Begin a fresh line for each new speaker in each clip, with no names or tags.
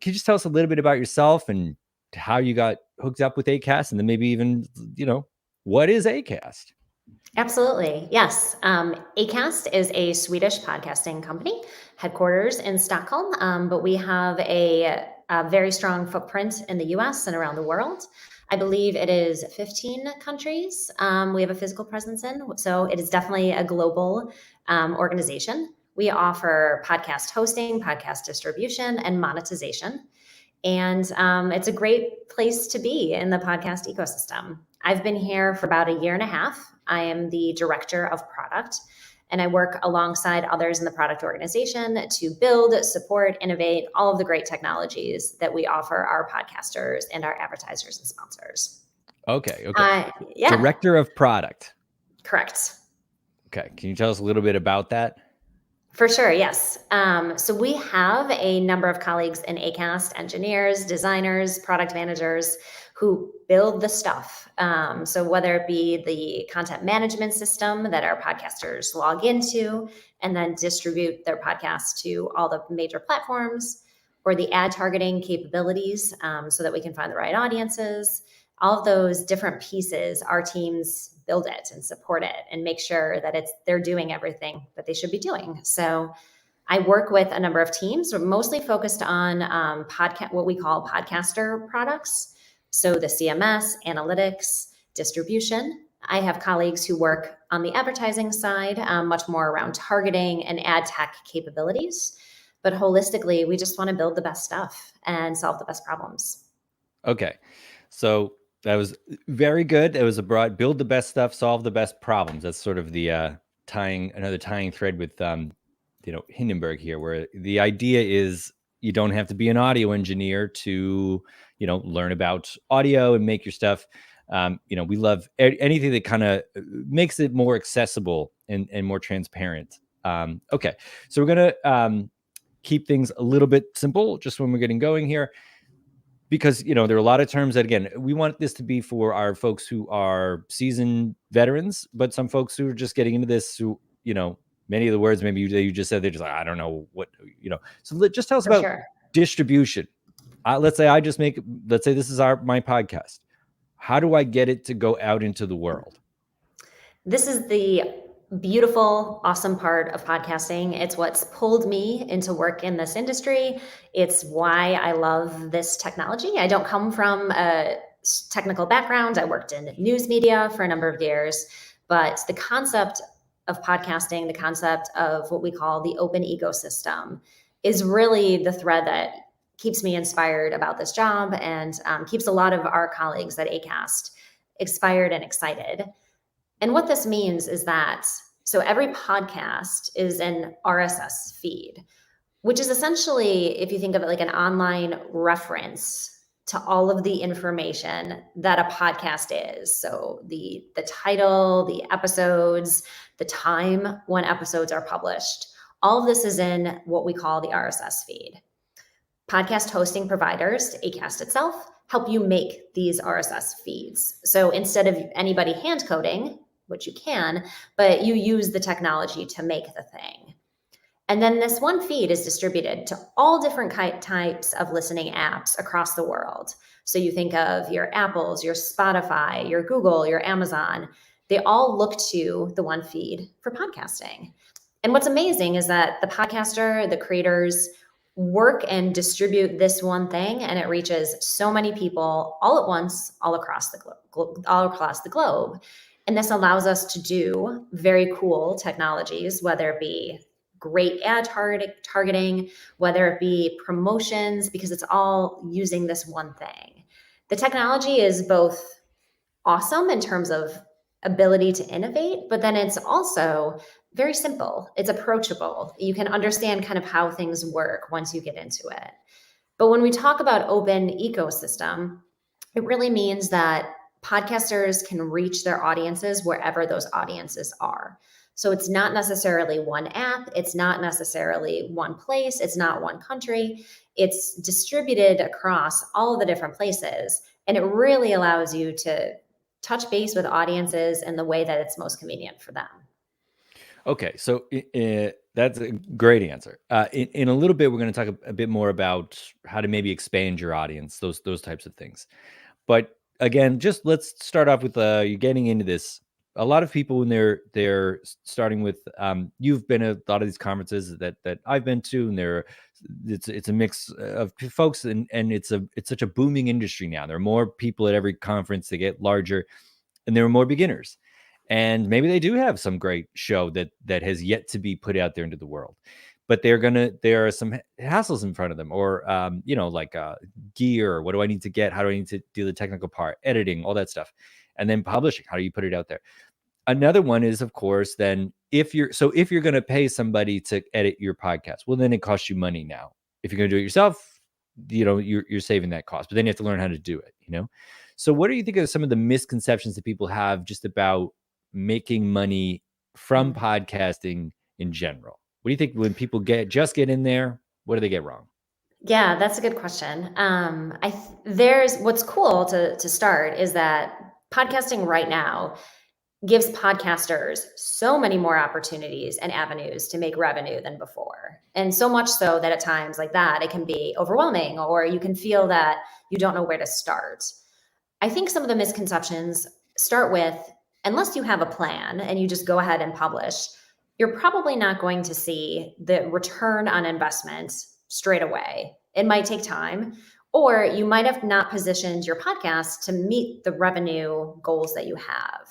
can you just tell us a little bit about yourself and how you got hooked up with Acast, and then maybe even, what is Acast?
Absolutely. Yes. Acast is a Swedish podcasting company, headquarters in Stockholm, but we have a very strong footprint in the US and around the world. I believe it is 15 countries we have a physical presence in. So it is definitely a global organization. We offer podcast hosting, podcast distribution, and monetization. And it's a great place to be in the podcast ecosystem. I've been here for about a year and a half. I am the director of product, and I work alongside others in the product organization to build, support, innovate all of the great technologies that we offer our podcasters and our advertisers and sponsors.
Okay.
Yeah.
Director of product.
Correct.
Okay. Can you tell us a little bit about that?
For sure, yes. So we have a number of colleagues in Acast, engineers, designers, product managers who build the stuff. So whether it be the content management system that our podcasters log into and then distribute their podcasts to all the major platforms, or the ad targeting capabilities so that we can find the right audiences, all of those different pieces, our teams build it and support it and make sure that they're doing everything that they should be doing. So I work with a number of teams. We're mostly focused on what we call podcaster products. So the CMS, analytics, distribution. I have colleagues who work on the advertising side, much more around targeting and ad tech capabilities. But holistically, we just want to build the best stuff and solve the best problems.
Okay. So that was very good. It was a broad build the best stuff, solve the best problems. That's sort of the another tying thread with Hindenburg here, where the idea is you don't have to be an audio engineer to learn about audio and make your stuff. We love anything that kind of makes it more accessible and more transparent. Okay, so we're gonna keep things a little bit simple just when we're getting going here, because there are a lot of terms that, again, we want this to be for our folks who are seasoned veterans, but some folks who are just getting into this, who many of the words maybe you just said, they're just like, I don't know what. So just tell us about distribution. Let's say this is my podcast. How do I get it to go out into the world?
This is the beautiful, awesome part of podcasting. It's what's pulled me into work in this industry. It's why I love this technology. I don't come from a technical background. I worked in news media for a number of years, but the concept of podcasting, the concept of what we call the open ecosystem, is really the thread that keeps me inspired about this job and keeps a lot of our colleagues at Acast inspired and excited. And what this means is that, so every podcast is an RSS feed, which is essentially, if you think of it like an online reference to all of the information that a podcast is. So the title, the episodes, the time when episodes are published, all of this is in what we call the RSS feed. Podcast hosting providers, Acast itself, help you make these RSS feeds. So instead of anybody hand coding, which you can, but you use the technology to make the thing. And then this one feed is distributed to all different types of listening apps across the world. So you think of your Apples, your Spotify, your Google, your Amazon, they all look to the one feed for podcasting. And what's amazing is that the podcaster, the creators, work and distribute this one thing, and it reaches so many people all at once, all across the globe. And this allows us to do very cool technologies, whether it be great ad targeting, whether it be promotions, because it's all using this one thing. The technology is both awesome in terms of ability to innovate, but then it's also very simple. It's approachable. You can understand kind of how things work once you get into it. But when we talk about open ecosystem, it really means that podcasters can reach their audiences wherever those audiences are. So it's not necessarily one app. It's not necessarily one place. It's not one country. It's distributed across all of the different places. And it really allows you to touch base with audiences in the way that it's most convenient for them.
Okay. So That's a great answer. In a little bit, we're going to talk a bit more about how to maybe expand your audience, those types of things. But again, just let's start off with you getting into this. A lot of people when they're starting with, you've been at a lot of these conferences that I've been to, and it's a mix of folks, and it's such a booming industry now. There are more people at every conference. They get larger, and there are more beginners, and maybe they do have some great show that has yet to be put out there into the world, but there are some hassles in front of them, or like gear, what do I need to get, how do I need to do the technical part, editing, all that stuff, and then publishing, how do you put it out there? Another one is, of course, then if you're going to pay somebody to edit your podcast, well, then it costs you money now. If you're going to do it yourself, you're saving that cost, but then you have to learn how to do it. So what do you think of some of the misconceptions that people have just about making money from podcasting in general? What do you think when people get in there, what do they get wrong?
Yeah, that's a good question. There's what's cool to start is that podcasting right now gives podcasters so many more opportunities and avenues to make revenue than before. And so much so that at times like that, it can be overwhelming, or you can feel that you don't know where to start. I think some of the misconceptions start with, unless you have a plan and you just go ahead and publish, you're probably not going to see the return on investment straight away. It might take time, or you might have not positioned your podcast to meet the revenue goals that you have.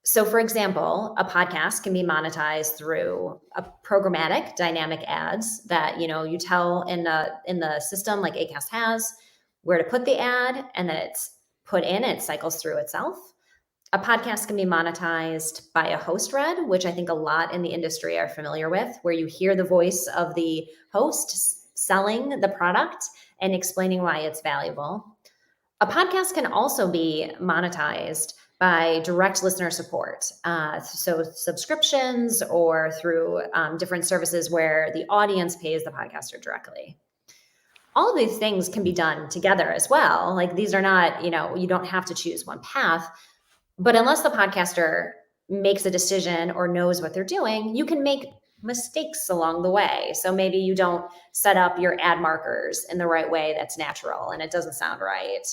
So, for example, a podcast can be monetized through a programmatic dynamic ads that you tell in the system, like Acast has, where to put the ad, and then it's put in, and it cycles through itself. A podcast can be monetized by a host read, which I think a lot in the industry are familiar with, where you hear the voice of the host selling the product and explaining why it's valuable. A podcast can also be monetized by direct listener support. So subscriptions, or through different services where the audience pays the podcaster directly. All of these things can be done together as well. Like, these are not, you don't have to choose one path, but unless the podcaster makes a decision or knows what they're doing, you can make mistakes along the way. So maybe you don't set up your ad markers in the right way that's natural and it doesn't sound right.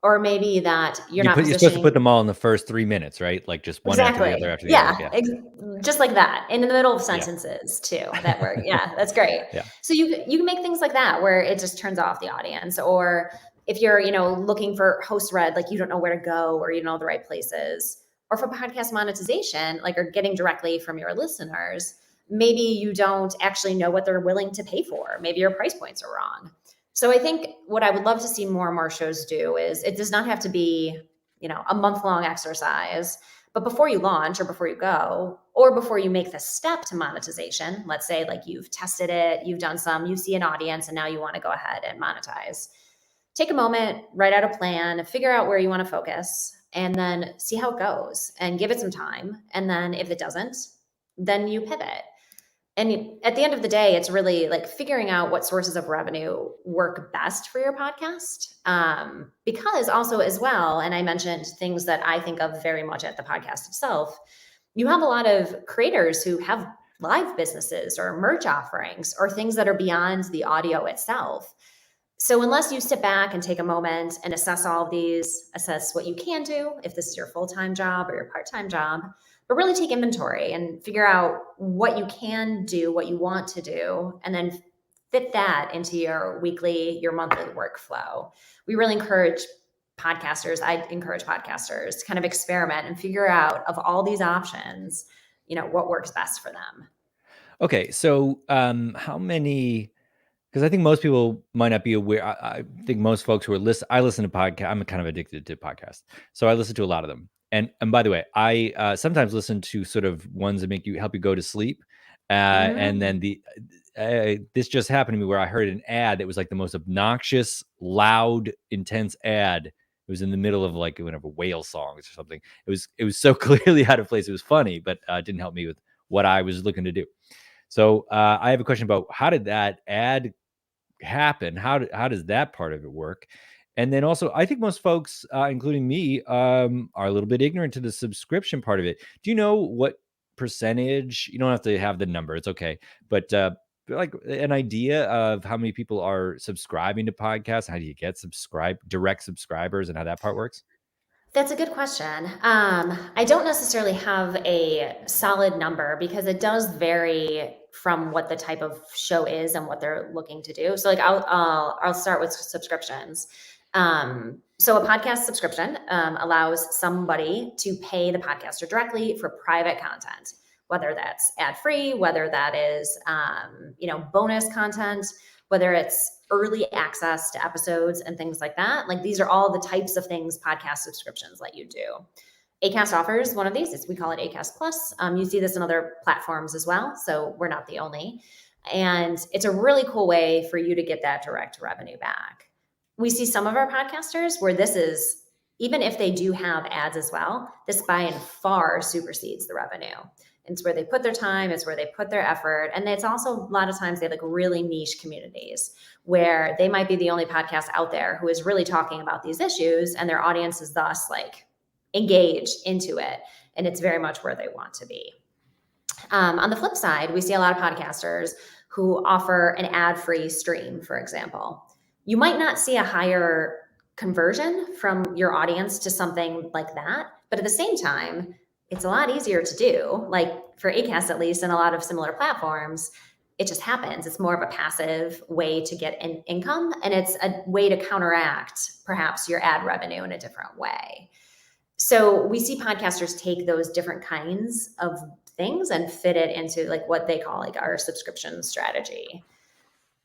Or maybe that you're not
You're supposed to put
positioning.
them all in the first 3 minutes, right? Like just one after the other,
Exactly.
after the other.
Yeah.
Yeah.
Just like that. And in the middle of
Yeah.
sentences too. That work. Yeah, that's great.
Yeah.
So you can make things like that where it just turns off the audience. Or if you're, looking for host read, like you don't know where to go, or you don't know the right places. Or for podcast monetization, like, or getting directly from your listeners, maybe you don't actually know what they're willing to pay for. Maybe your price points are wrong. So I think what I would love to see more and more shows do is, it does not have to be, a month-long exercise, but before you launch, or before you go, or before you make the step to monetization, let's say like you've tested it, you've done some, you see an audience, and now you want to go ahead and monetize. Take a moment, write out a plan, figure out where you want to focus, and then see how it goes and give it some time. And then if it doesn't, then you pivot. And at the end of the day, it's really like figuring out what sources of revenue work best for your podcast. Because also, as well, and I mentioned things that I think of very much at the podcast itself, you have a lot of creators who have live businesses or merch offerings or things that are beyond the audio itself. So unless you sit back and take a moment and assess all of these, assess what you can do, if this is your full-time job or your part-time job, but really take inventory and figure out what you can do, what you want to do, and then fit that into your weekly, your monthly workflow. We really encourage podcasters, I encourage podcasters to kind of experiment and figure out, of all these options, what works best for them.
Okay. So how many, because I think most people might not be aware. I think most folks who are I listen to podcasts. I'm kind of addicted to podcasts, so I listen to a lot of them. And by the way, I sometimes listen to sort of ones that help you go to sleep. And then this just happened to me where I heard an ad that was like the most obnoxious, loud, intense ad. It was in the middle of like one of a whale songs or something. It was so clearly out of place. It was funny, but it didn't help me with what I was looking to do. So I have a question about, how did that ad happen? How does that part of it work? And then also, I think most folks, including me, are a little bit ignorant to the subscription part of it. Do you know what percentage? You don't have to have the number. It's okay. But like an idea of how many people are subscribing to podcasts? How do you get direct subscribers, and how that part works?
That's a good question. I don't necessarily have a solid number because it does vary from what the type of show is and what they're looking to do. So, like, I'll start with subscriptions. So, a podcast subscription allows somebody to pay the podcaster directly for private content, whether that's ad free, whether that is bonus content, whether it's early access to episodes and things like that. Like, these are all the types of things podcast subscriptions let you do. Acast offers one of these. We call it Acast Plus. You see this in other platforms as well, so we're not the only. And it's a really cool way for you to get that direct revenue back. We see some of our podcasters where this is, even if they do have ads as well, this by and far supersedes the revenue. It's where they put their time, it's where they put their effort. And it's also a lot of times they have like really niche communities where they might be the only podcast out there who is really talking about these issues, and their audience is thus like engaged into it. And it's very much where they want to be. On the flip side, we see a lot of podcasters who offer an ad-free stream, for example. You might not see a higher conversion from your audience to something like that, but at the same time, it's a lot easier to do. Like for Acast, at least, and a lot of similar platforms, it just happens. It's more of a passive way to get an income, and it's a way to counteract perhaps your ad revenue in a different way. So we see podcasters take those different kinds of things and fit it into like what they call like our subscription strategy.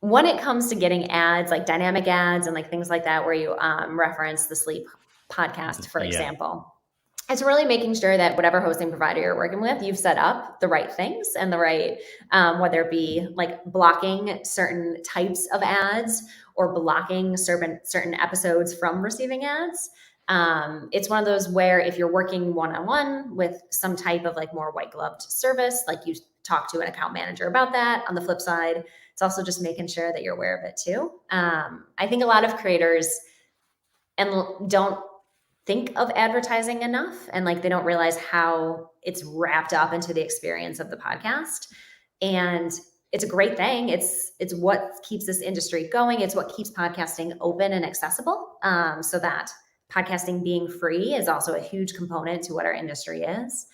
When it comes to getting ads, like dynamic ads and like things like that, where you reference the sleep podcast, for example, it's really making sure that whatever hosting provider you're working with, you've set up the right things and the right, whether it be like blocking certain types of ads or blocking certain episodes from receiving ads. It's one of those where if you're working one-on-one with some type of like more white gloved service, like you talk to an account manager about that. On the flip side, it's also just making sure that you're aware of it too. I think a lot of creators don't think of advertising enough, and like they don't realize how it's wrapped up into the experience of the podcast. And it's a great thing. It's what keeps this industry going. It's what keeps podcasting open and accessible. So that podcasting being free is also a huge component to what our industry is.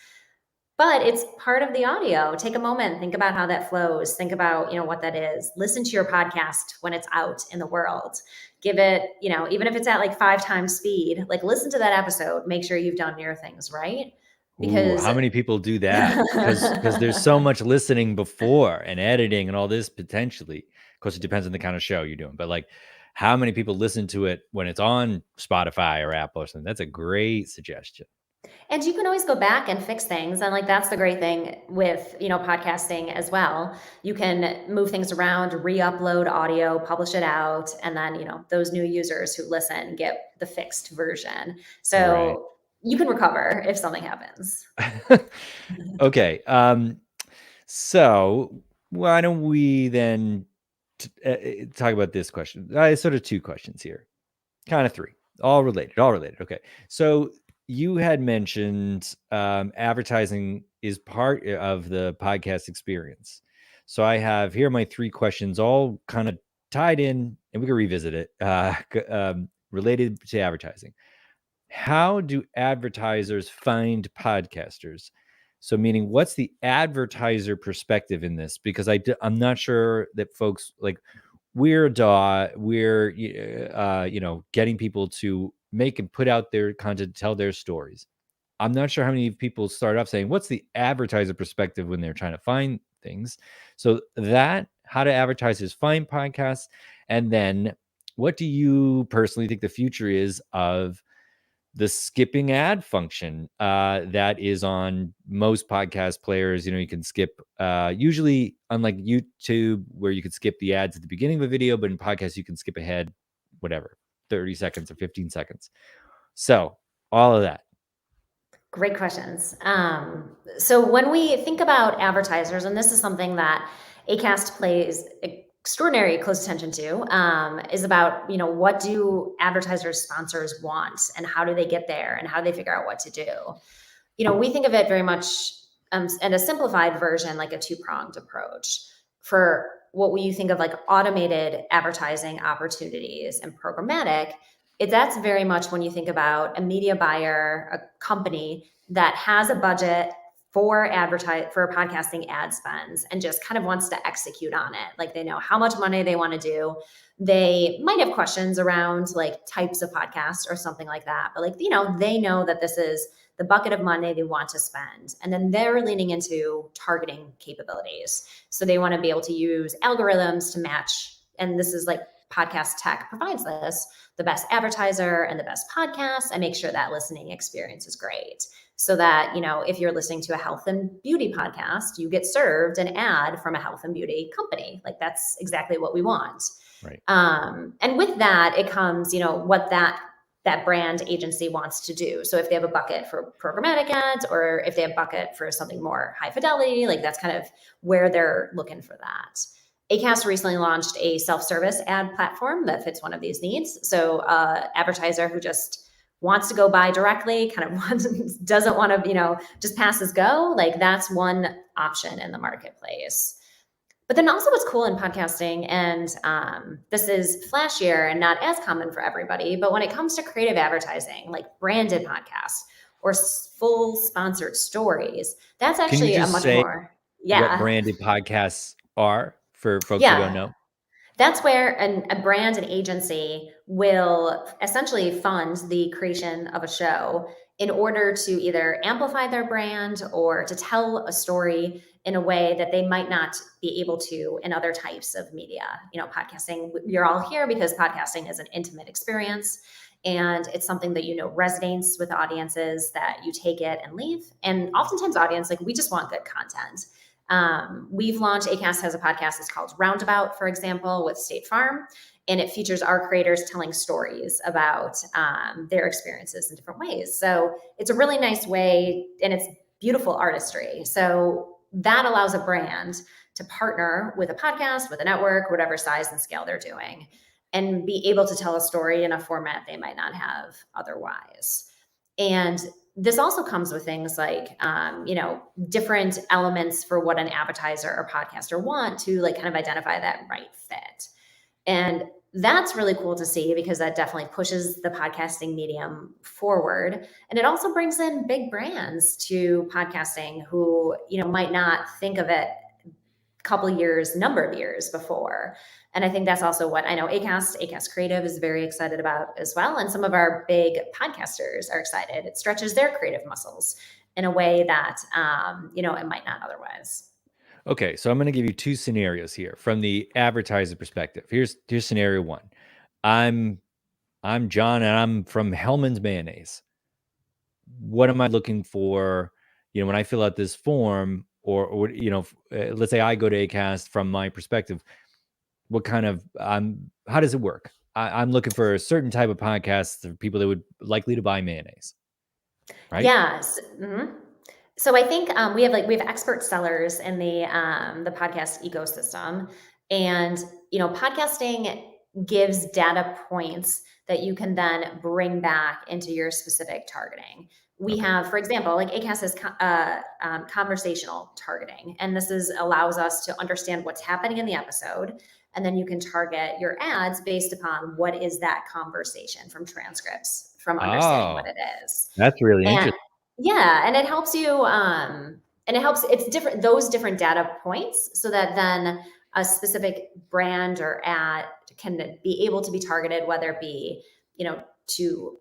But it's part of the audio. Take a moment, think about how that flows. Think about, what that is. Listen to your podcast when it's out in the world. Give it, even if it's at like 5 times speed, like listen to that episode. Make sure you've done your things right. Because
how many people do that? Because there's so much listening before and editing and all this potentially. Of course, it depends on the kind of show you're doing. But like, how many people listen to it when it's on Spotify or Apple or something? That's a great suggestion.
And you can always go back and fix things. And like, that's the great thing with, podcasting as well. You can move things around, re-upload audio, publish it out. And then, those new users who listen get the fixed version. So you can recover if something happens.
Okay. So why don't we then talk about this question? Sort of 2 questions here, kind of 3, all related. Okay. So you had mentioned advertising is part of the podcast experience. So I have here my 3 questions, all kind of tied in, and we can revisit it, related to advertising. How do advertisers find podcasters? So meaning, what's the advertiser perspective in this? Because I'm not sure that folks like we're getting people to make and put out their content, tell their stories. I'm not sure how many people start off saying, what's the advertiser perspective when they're trying to find things? So how do advertisers find podcasts? And then what do you personally think the future is of the skipping ad function that is on most podcast players? You can skip, usually unlike YouTube where you could skip the ads at the beginning of a video, but in podcasts you can skip ahead, whatever, 30 seconds or 15 seconds. So all of that.
Great questions. So when we think about advertisers, and this is something that Acast plays extraordinary close attention to, is about, what do advertisers, sponsors want, and how do they get there, and how do they figure out what to do? We think of it very much and a simplified version, like a two-pronged approach. For what you think of like automated advertising opportunities and programmatic, that's very much when you think about a media buyer, a company that has a budget for podcasting ad spends and just kind of wants to execute on it. Like they know how much money they want to do. They might have questions around like types of podcasts or something like that, but like, they know that this is the bucket of money they want to spend. And then they're leaning into targeting capabilities. So they want to be able to use algorithms to match. And this is like podcast tech provides this, the best advertiser and the best podcast, and make sure that listening experience is great. So that, if you're listening to a health and beauty podcast, you get served an ad from a health and beauty company. Like that's exactly what we want.
Right.
And with that, it comes, what that brand agency wants to do. So if they have a bucket for programmatic ads, or if they have a bucket for something more high fidelity, like that's kind of where they're looking for that. Acast recently launched a self-service ad platform that fits one of these needs. So advertiser who just wants to go buy directly, kind of doesn't want to, just passes go, like that's one option in the marketplace. But then also what's cool in podcasting, and this is flashier and not as common for everybody, but when it comes to creative advertising, like branded podcasts or full sponsored stories, that's
Can you
actually a
just
much
say
more,
what
yeah,
branded podcasts are for folks who don't
yeah.
know?
That's where a brand and agency will essentially fund the creation of a show in order to either amplify their brand or to tell a story in a way that they might not be able to in other types of media. Podcasting, you're all here because podcasting is an intimate experience. And it's something that, resonates with audiences, that you take it and leave. And oftentimes audience, like we just want good content. We've launched, Acast has a podcast, it's called Roundabout, for example, with State Farm. And it features our creators telling stories about their experiences in different ways. So it's a really nice way, and it's beautiful artistry. So that allows a brand to partner with a podcast, with a network, whatever size and scale they're doing, and be able to tell a story in a format they might not have otherwise. And this also comes with things like, different elements for what an advertiser or podcaster want to like kind of identify that right fit. And that's really cool to see because that definitely pushes the podcasting medium forward. And it also brings in big brands to podcasting who, might not think of it number of years before. And I think that's also what I know Acast Creative is very excited about as well. And some of our big podcasters are excited. It stretches their creative muscles in a way that, it might not otherwise.
Okay, so I'm going to give you two scenarios here from the advertiser perspective. Here's scenario one. I'm John, and I'm from Hellman's Mayonnaise. What am I looking for? When I fill out this form, or let's say I go to Acast from my perspective. What kind of how does it work? I'm looking for a certain type of podcast for people that would likely to buy mayonnaise, right?
Yes. So I think we have expert sellers in the podcast ecosystem, and podcasting gives data points that you can then bring back into your specific targeting. We
Okay.
have, for example, like Acast has conversational targeting, and allows us to understand what's happening in the episode, and then you can target your ads based upon what is that conversation from transcripts, from understanding what
Oh,
it is.
that's really
And
interesting.
yeah, and it helps you, it's different, those different data points, so that then a specific brand or ad can be able to be targeted, whether it be, to,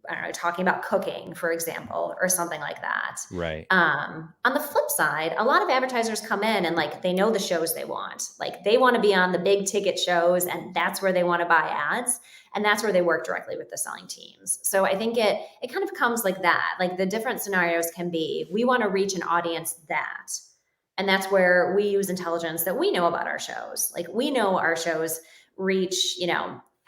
I don't know, talking about cooking, for example, or something like that.
Right.
On the flip side, a lot of advertisers come in and like they know the shows they want. Like they want to be on the big ticket shows, and that's where they want to buy ads, and that's where they work directly with the selling teams. So I think it kind of comes like that. Like the different scenarios can be, we want to reach an audience that, and that's where we use intelligence that we know about our shows. Like we know our shows reach,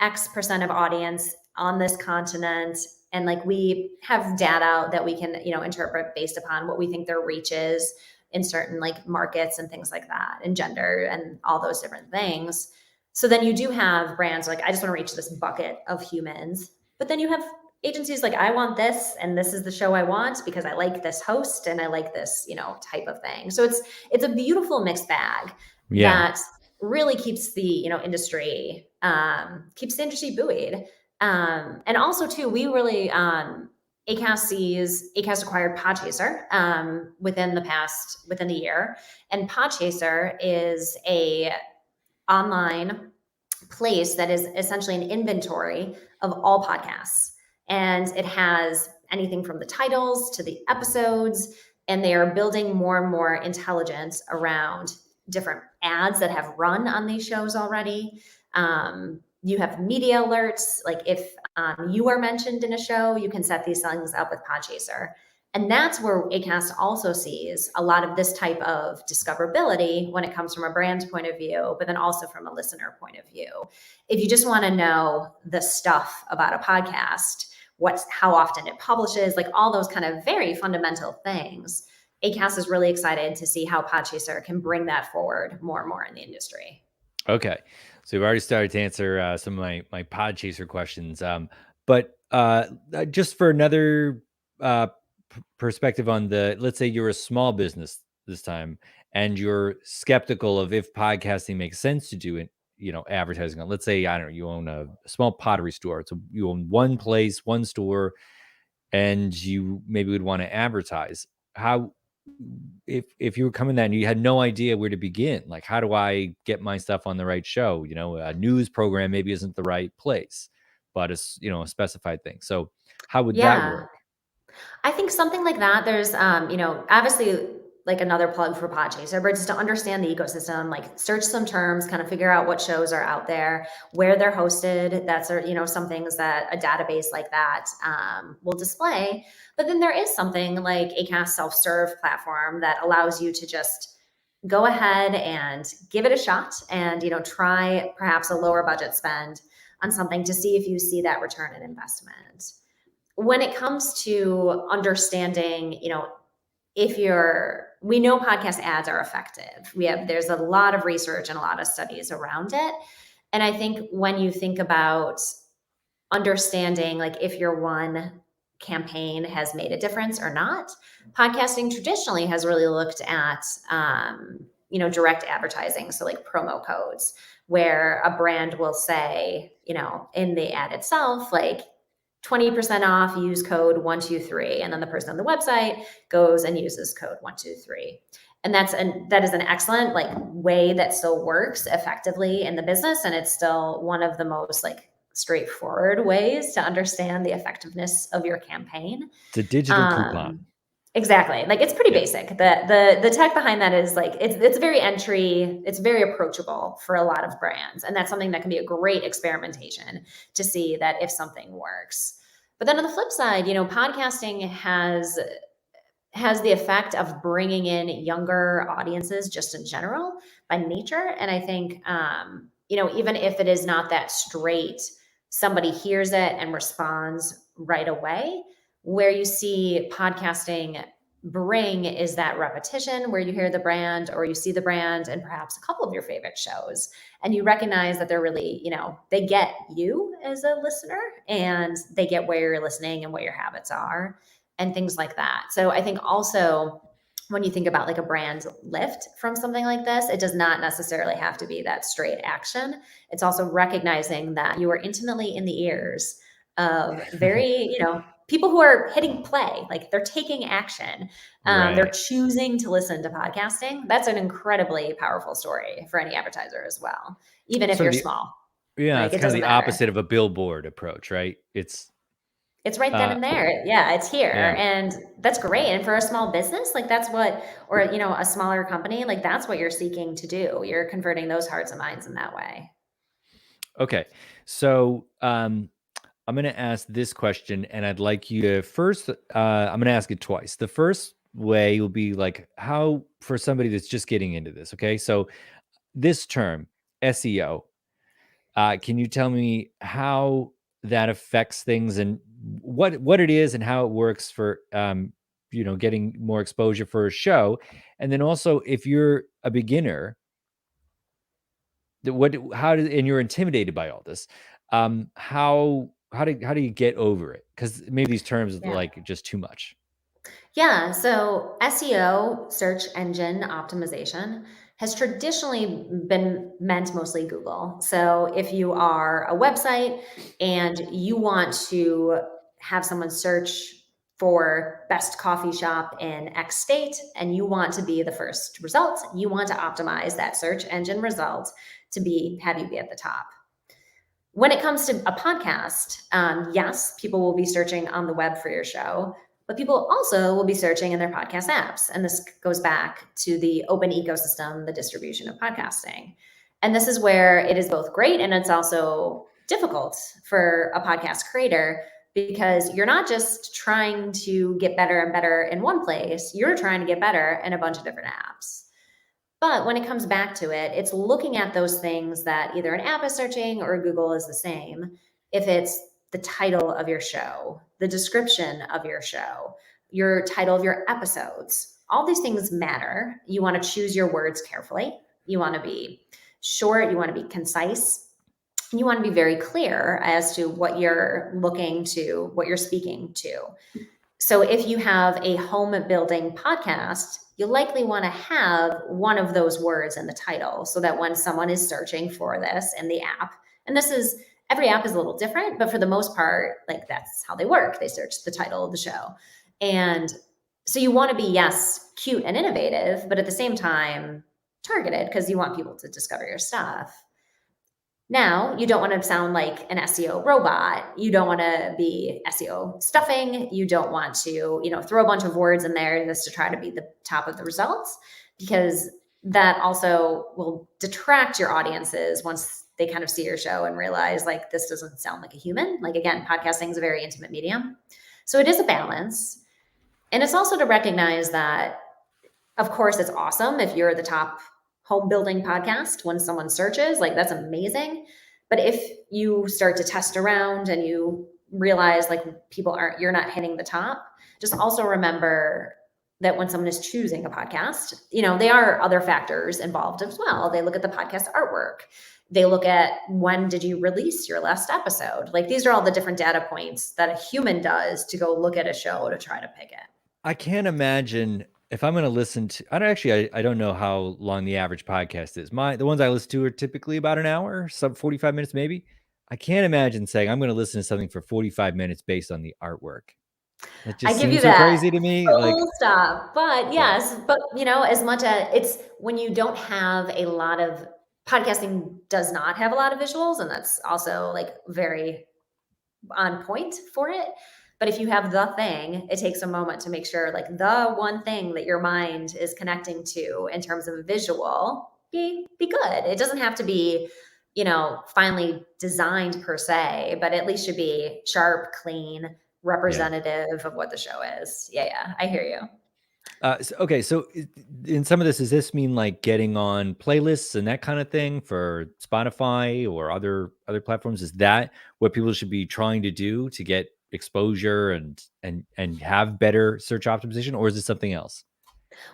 X% of audience on this continent, and like we have data that we can interpret based upon what we think their reach is in certain like markets and things like that, and gender and all those different things. So then you do have brands like, I just want to reach this bucket of humans, but then you have agencies like, I want this, and this is the show I want because I like this host and I like this, type of thing. So it's a beautiful mixed bag
Yeah.
that really keeps the industry buoyed. And also too, we really Acast acquired Podchaser within the year, and Podchaser is a online place that is essentially an inventory of all podcasts. And it has anything from the titles to the episodes, and they are building more and more intelligence around different ads that have run on these shows already. You have media alerts, like if you are mentioned in a show, you can set these things up with Podchaser. And that's where Acast also sees a lot of this type of discoverability when it comes from a brand point of view, but then also from a listener point of view. If you just want to know the stuff about a podcast, how often it publishes, like all those kind of very fundamental things, Acast is really excited to see how Podchaser can bring that forward more and more in the industry.
Okay. So we've already started to answer some of my pod chaser questions. But just for another perspective on let's say you're a small business this time and you're skeptical of if podcasting makes sense to do it, advertising on, let's say, I don't know, you own a small pottery store. So you own one place, one store, and you maybe would want to advertise. How, if you were coming that and you had no idea where to begin, like, how do I get my stuff on the right show? A news program maybe isn't the right place, but it's, a specified thing. So how would that
Yeah.
work?
I think something like that. There's, obviously like another plug for Podchaser, but just to understand the ecosystem, like search some terms, kind of figure out what shows are out there, where they're hosted. That's, some things that a database like that will display. But then there is something like Acast self-serve platform that allows you to just go ahead and give it a shot and, try perhaps a lower budget spend on something to see if you see that return on investment. When it comes to understanding, we know podcast ads are effective. There's a lot of research and a lot of studies around it. And I think when you think about understanding, like if your one campaign has made a difference or not, podcasting traditionally has really looked at, direct advertising. So like promo codes where a brand will say, in the ad itself, like 20% off, use code 123. And then the person on the website goes and uses code 123. And that is an excellent like way that still works effectively in the business. And it's still one of the most like straightforward ways to understand the effectiveness of your campaign.
It's a digital coupon.
Exactly. Like it's pretty
Yeah.
basic. The tech behind that is like it's very approachable for a lot of brands. And that's something that can be a great experimentation to see that if something works. But then on the flip side, podcasting has the effect of bringing in younger audiences just in general by nature. And I think, even if it is not that straight, somebody hears it and responds right away. Where you see podcasting bring is that repetition where you hear the brand or you see the brand and perhaps a couple of your favorite shows and you recognize that they're really, they get you as a listener and they get where you're listening and what your habits are and things like that. So I think also when you think about like a brand lift from something like this, it does not necessarily have to be that straight action. It's also recognizing that you are intimately in the ears of very, people who are hitting play, like they're taking action. They're
Right.
choosing to listen to podcasting. That's an incredibly powerful story for any advertiser as well, even if
Sort of
you're
the
small.
Yeah,
Like
it's
it
kind of
doesn't
the
matter.
opposite of a billboard approach, right?
It's right then
Uh
and there. Yeah, it's here.
yeah.
And that's great. And for a small business, like that's what, or, a smaller company, like that's what you're seeking to do. You're converting those hearts and minds in that way.
Okay. So, I'm going to ask this question, and I'd like you to first. I'm going to ask it twice. The first way will be like, how, for somebody that's just getting into this. Okay, so this term SEO. Can you tell me how that affects things and what it is and how it works for getting more exposure for a show, and then also if you're a beginner, and you're intimidated by all this, how how do you get over it? Because maybe these terms are
Yeah.
like just too much.
Yeah, so SEO, search engine optimization, has traditionally been meant mostly Google. So if you are a website and you want to have someone search for best coffee shop in X state and you want to be the first result, you want to optimize that search engine result to have you be at the top. When it comes to a podcast, yes, people will be searching on the web for your show, but people also will be searching in their podcast apps. And this goes back to the open ecosystem, the distribution of podcasting. And this is where it is both great and it's also difficult for a podcast creator because you're not just trying to get better and better in one place, you're trying to get better in a bunch of different apps. But when it comes back to it, it's looking at those things that either an app is searching or Google is the same. If it's the title of your show, the description of your show, your title of your episodes, all these things matter. You want to choose your words carefully. You want to be short, you want to be concise. You want to be very clear as to what you're looking to, what you're speaking to. So if you have a home building podcast, you'll likely want to have one of those words in the title so that when someone is searching for this in the app, and every app is a little different, but for the most part, like that's how they work. They search the title of the show. And so you want to be, yes, cute and innovative, but at the same time, targeted because you want people to discover your stuff. Now, you don't want to sound like an SEO robot. You don't want to be SEO stuffing. You don't want to, throw a bunch of words in there just to try to be the top of the results, because that also will detract your audiences once they kind of see your show and realize like this doesn't sound like a human. Like again, podcasting is a very intimate medium. So it is a balance. And it's also to recognize that, of course, it's awesome if you're the top home building podcast when someone searches, like that's amazing. But if you start to test around and you realize like you're not hitting the top, just also remember that when someone is choosing a podcast, there are other factors involved as well. They look at the podcast artwork. They look at when did you release your last episode? Like these are all the different data points that a human does to go look at a show to try to pick it.
I can't imagine if I'm going to listen to. I don't know how long the average podcast is. The ones I listen to are typically about an hour, sub 45 minutes maybe. I can't imagine saying I'm going to listen to something for 45 minutes based on the artwork. That
I
just
give you
seems so
that.
crazy to me. Like,
Full stop. But
yeah,
yes, but as much as it's when you don't have a lot of podcasting does not have a lot of visuals, and that's also like very on point for it. But if you have the thing, it takes a moment to make sure like the one thing that your mind is connecting to in terms of a visual be good. It doesn't have to be, finely designed per se, but at least should be sharp, clean,
yeah.
representative of what the show is. Yeah, I hear you.
Okay, so in some of this, does this mean like getting on playlists and that kind of thing for Spotify or other platforms? Is that what people should be trying to do to get exposure and have better search optimization, or is it something else?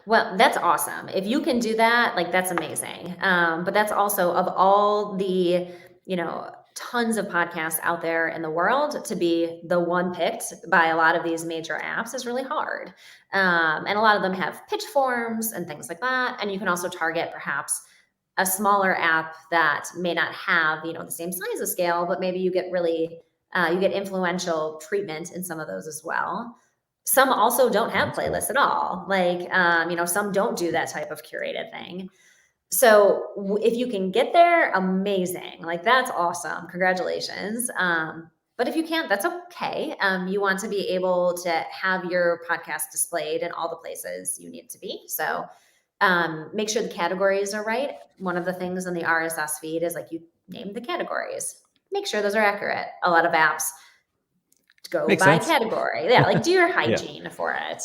Well, that's awesome. If you can do that, like that's amazing. But that's also of all the, tons of podcasts out there in the world to be the one picked by a lot of these major apps is really hard. And a lot of them have pitch forms and things like that. And you can also target perhaps a smaller app that may not have, the same size of scale, but maybe you get influential treatment in some of those as well. Some also don't
Oh,
have
that's cool.
playlists at all. Like, some don't do that type of curated thing. So if you can get there, amazing. Like that's awesome. Congratulations. But if you can't, that's okay. You want to be able to have your podcast displayed in all the places you need it to be. So make sure the categories are right. One of the things in the RSS feed is like you name the categories. Make sure those are accurate. A lot of apps go
Makes
by
sense.
category. Yeah, like do your
Yeah.
hygiene for it.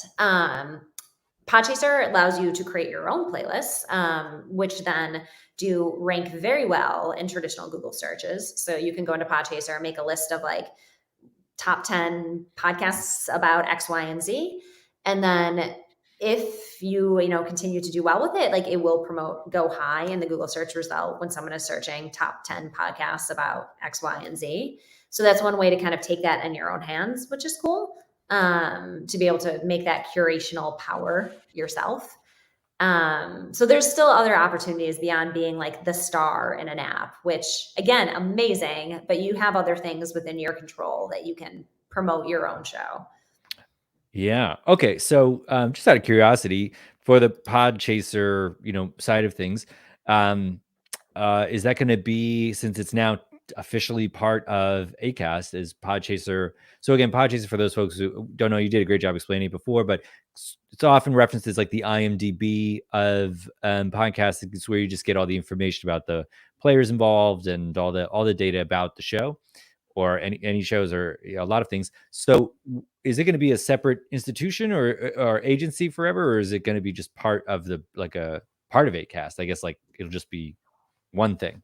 Podchaser allows you to create your own playlists, which then do rank very well in traditional Google searches. So you can go into Podchaser and make a list of like top 10 podcasts about X, Y, and Z. And then if you, continue to do well with it, like it will go high in the Google search result when someone is searching top 10 podcasts about X, Y, and Z. So that's one way to kind of take that in your own hands, which is cool, to be able to make that curational power yourself. So there's still other opportunities beyond being like the star in an app, which again, amazing, but you have other things within your control that you can promote your own show.
Yeah. Okay. So, just out of curiosity, for the Podchaser, side of things, um, is that going to be, since it's now officially part of Acast, is Podchaser? So again, Podchaser, for those folks who don't know, you did a great job explaining it before, but it's often referenced as like the IMDb of podcasts. It's where you just get all the information about the players involved and all the data about the show, or any shows, or a lot of things. So is it going to be a separate institution or agency forever, or is it going to be just part of the, like, a part of Acast? I guess, like, it'll just be one thing.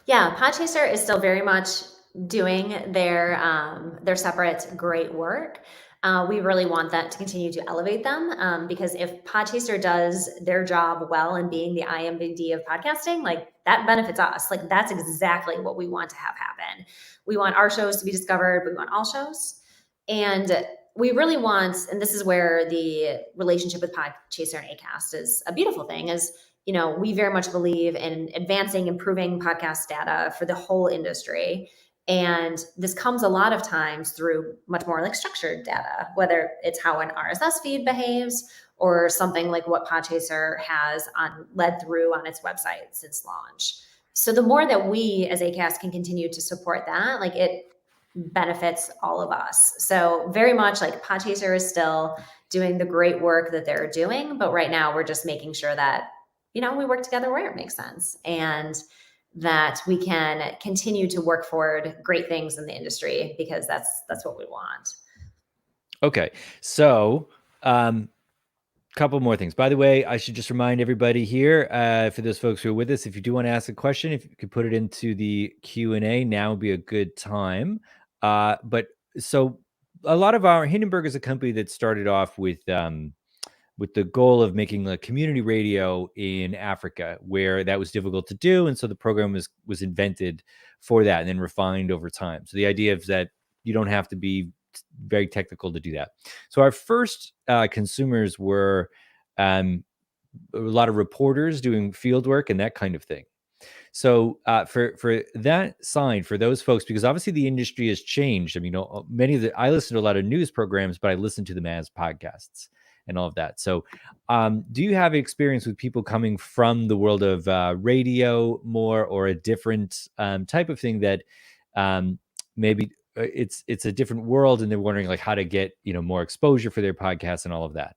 Yeah, Podchaser is still very much doing their separate great work. We really want that to continue to elevate them, because if Podchaser does their job well in being the IMBD of podcasting, like that benefits us. Like that's exactly what we want to have happen. We want our shows to be discovered. We want all shows, and we really want. And this is where the relationship with Podchaser and Acast is a beautiful thing. Is we very much believe in advancing, improving podcast data for the whole industry. And this comes a lot of times through much more like structured data, whether it's how an RSS feed behaves or something like what Podchaser has led through on its website since launch. So the more that we as Acast can continue to support that, like it benefits all of us. So very much like Podchaser is still doing the great work that they're doing, but right now we're just making sure that we work together where it makes sense, and that we can continue to work forward great things in the industry, because that's what we want.
Okay. So, couple more things. By the way, I should just remind everybody here, for those folks who are with us, if you do want to ask a question, if you could put it into the Q&A, now would be a good time. But so a lot of Hindenburg is a company that started off with the goal of making a community radio in Africa, where that was difficult to do, and so the program was invented for that, and then refined over time. So the idea is that you don't have to be very technical to do that. So our first consumers were a lot of reporters doing field work and that kind of thing. So for that side, for those folks, because obviously the industry has changed. I mean, I listen to a lot of news programs, but I listen to them as podcasts and all of that. So, do you have experience with people coming from the world of radio more, or a different type of thing that maybe it's a different world, and they're wondering like how to get more exposure for their podcast and all of that?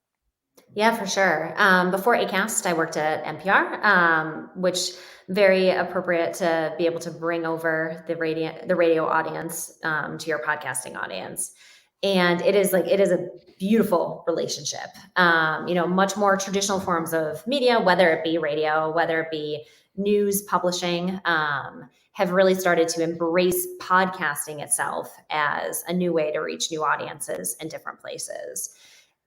Yeah, for sure. Before Acast, I worked at NPR, which very appropriate to be able to bring over the radio audience, to your podcasting audience. And it is a beautiful relationship. Much more traditional forms of media, whether it be radio, whether it be news publishing, have really started to embrace podcasting itself as a new way to reach new audiences in different places.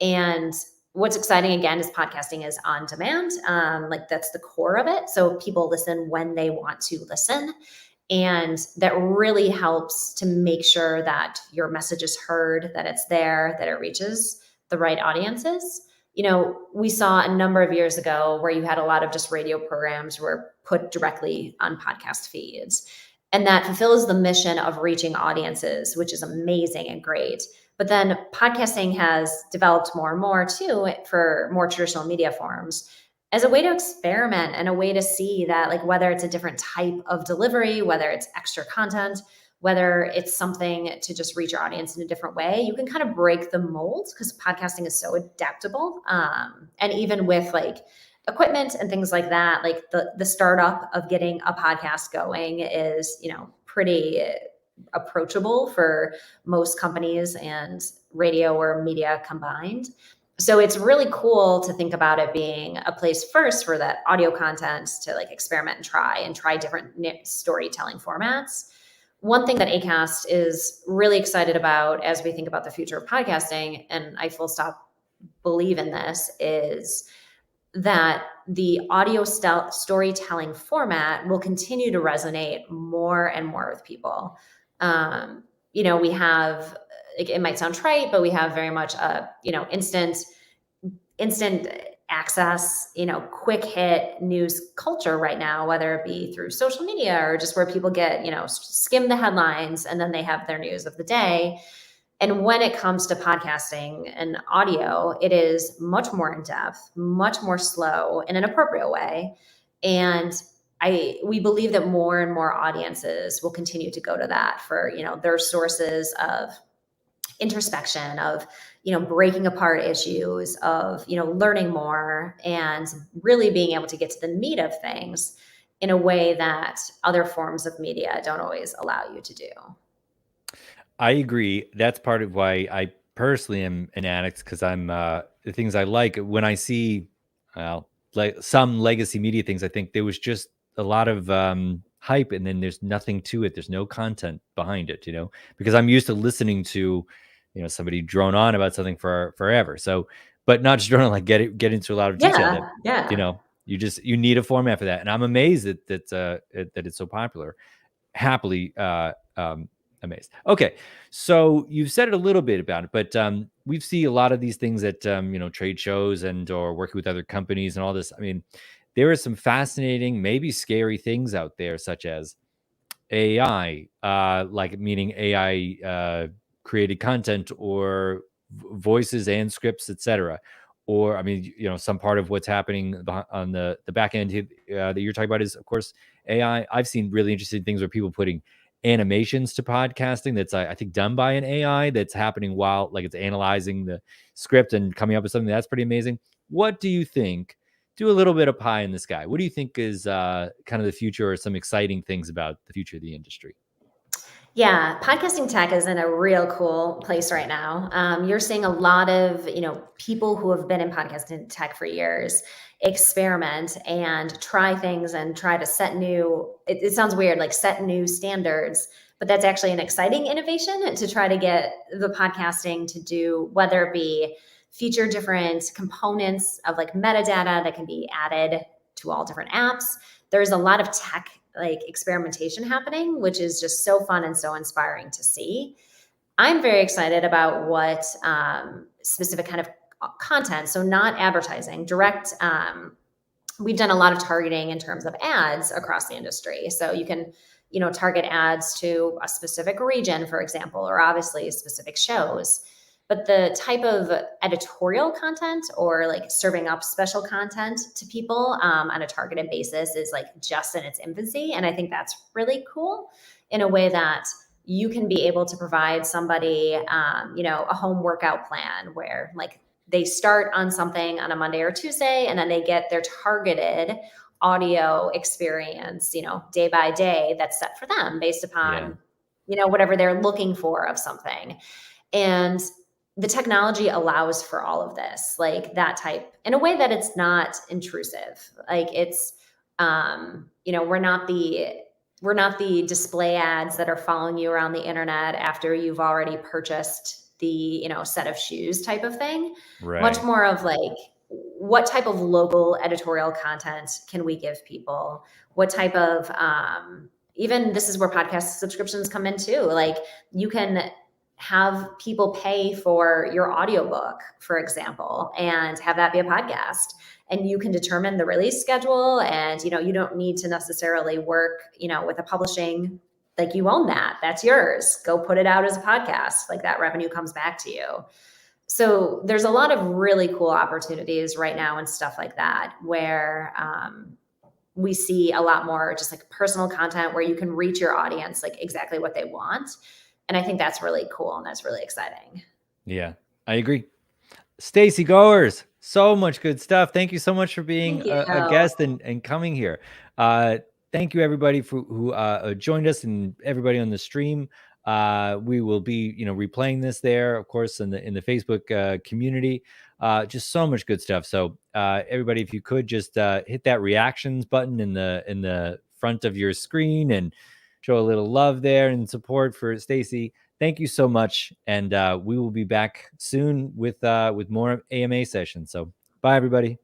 And what's exciting again is podcasting is on demand. Like that's the core of it. So people listen when they want to listen. And that really helps to make sure that your message is heard, that it's there, that it reaches the right audiences. We saw a number of years ago where you had a lot of just radio programs were put directly on podcast feeds. And that fulfills the mission of reaching audiences, which is amazing and great. But then podcasting has developed more and more too for more traditional media forms as a way to experiment and a way to see that, like, whether it's a different type of delivery, whether it's extra content, whether it's something to just reach your audience in a different way, you can kind of break the mold because podcasting is so adaptable. And even with like equipment and things like that, like the startup of getting a podcast going is, pretty approachable for most companies and radio or media combined. So it's really cool to think about it being a place first for that audio content to like experiment and try different storytelling formats. One thing that Acast is really excited about as we think about the future of podcasting, and I full stop believe in this, is that the audio storytelling format will continue to resonate more and more with people. We have, it might sound trite, but we have very much a, instant access, quick hit news culture right now, whether it be through social media or just where people get, skim the headlines and then they have their news of the day. And when it comes to podcasting and audio, it is much more in depth, much more slow in an appropriate way. And we believe that more and more audiences will continue to go to that for, their sources of introspection, of breaking apart issues, of learning more and really being able to get to the meat of things in a way that other forms of media don't always allow you to do.
I agree. That's part of why I personally am an addict, because I'm the things I like when I see, well, like some legacy media things. I think there was just a lot of hype, and then there's nothing to it. There's no content behind it, because I'm used to listening to, somebody drone on about something for forever. So, but not just drone on, like get into a lot of detail. That
Yeah.
you need a format for that, and I'm amazed that it's so popular. Happily amazed. Okay, so you've said it a little bit about it, but we see a lot of these things at trade shows and or working with other companies and all this. I mean, there are some fascinating, maybe scary things out there, such as AI, like meaning AI created content or voices and scripts, etc. Or, I mean, some part of what's happening on the back end that you're talking about is, of course, AI. I've seen really interesting things where people putting animations to podcasting that's I think done by an AI that's happening while like it's analyzing the script and coming up with something that's pretty amazing. What do you think? Do a little bit of pie in the sky. What do you think is kind of the future, or some exciting things about the future of the industry?
Yeah, podcasting tech is in a real cool place right now. You're seeing a lot of people who have been in podcasting tech for years experiment and try things and try to set new. It sounds weird, like set new standards, but that's actually an exciting innovation to try to get the podcasting to do, whether it be feature different components of like metadata that can be added to all different apps. There's a lot of tech like experimentation happening, which is just so fun and so inspiring to see. I'm very excited about what specific kind of content, so not advertising, direct. We've done a lot of targeting in terms of ads across the industry. So you can, target ads to a specific region, for example, or obviously specific shows. But the type of editorial content or like serving up special content to people on a targeted basis is like just in its infancy. And I think that's really cool in a way that you can be able to provide somebody, a home workout plan where like they start on something on a Monday or Tuesday, and then they get their targeted audio experience, day by day that's set for them based
Yeah.
upon, whatever they're looking for of something. And the technology allows for all of this, like that type, in a way that it's not intrusive. Like it's, we're not the display ads that are following you around the internet after you've already purchased the, set of shoes type of thing. Much
Right.
more of like, what type of local editorial content can we give people? What type of, even this is where podcast subscriptions come in too. Like you can have people pay for your audiobook, for example, and have that be a podcast. And you can determine the release schedule, and you don't need to necessarily work, with a publishing, like you own that. That's yours. Go put it out as a podcast. Like that revenue comes back to you. So there's a lot of really cool opportunities right now and stuff like that where we see a lot more just like personal content where you can reach your audience like exactly what they want. And I think that's really cool and that's really exciting.
Yeah, I agree. Stacey, Goers, so much good stuff. Thank you so much for being
Thank you.
a guest and coming here. Uh, Thank you everybody who joined us, and everybody on the stream. We will be replaying this there, of course, in the Facebook community. Just so much good stuff. So everybody, if you could just hit that reactions button in the front of your screen and show a little love there and support for Stacey. Thank you so much, and we will be back soon with more AMA sessions. So bye, everybody.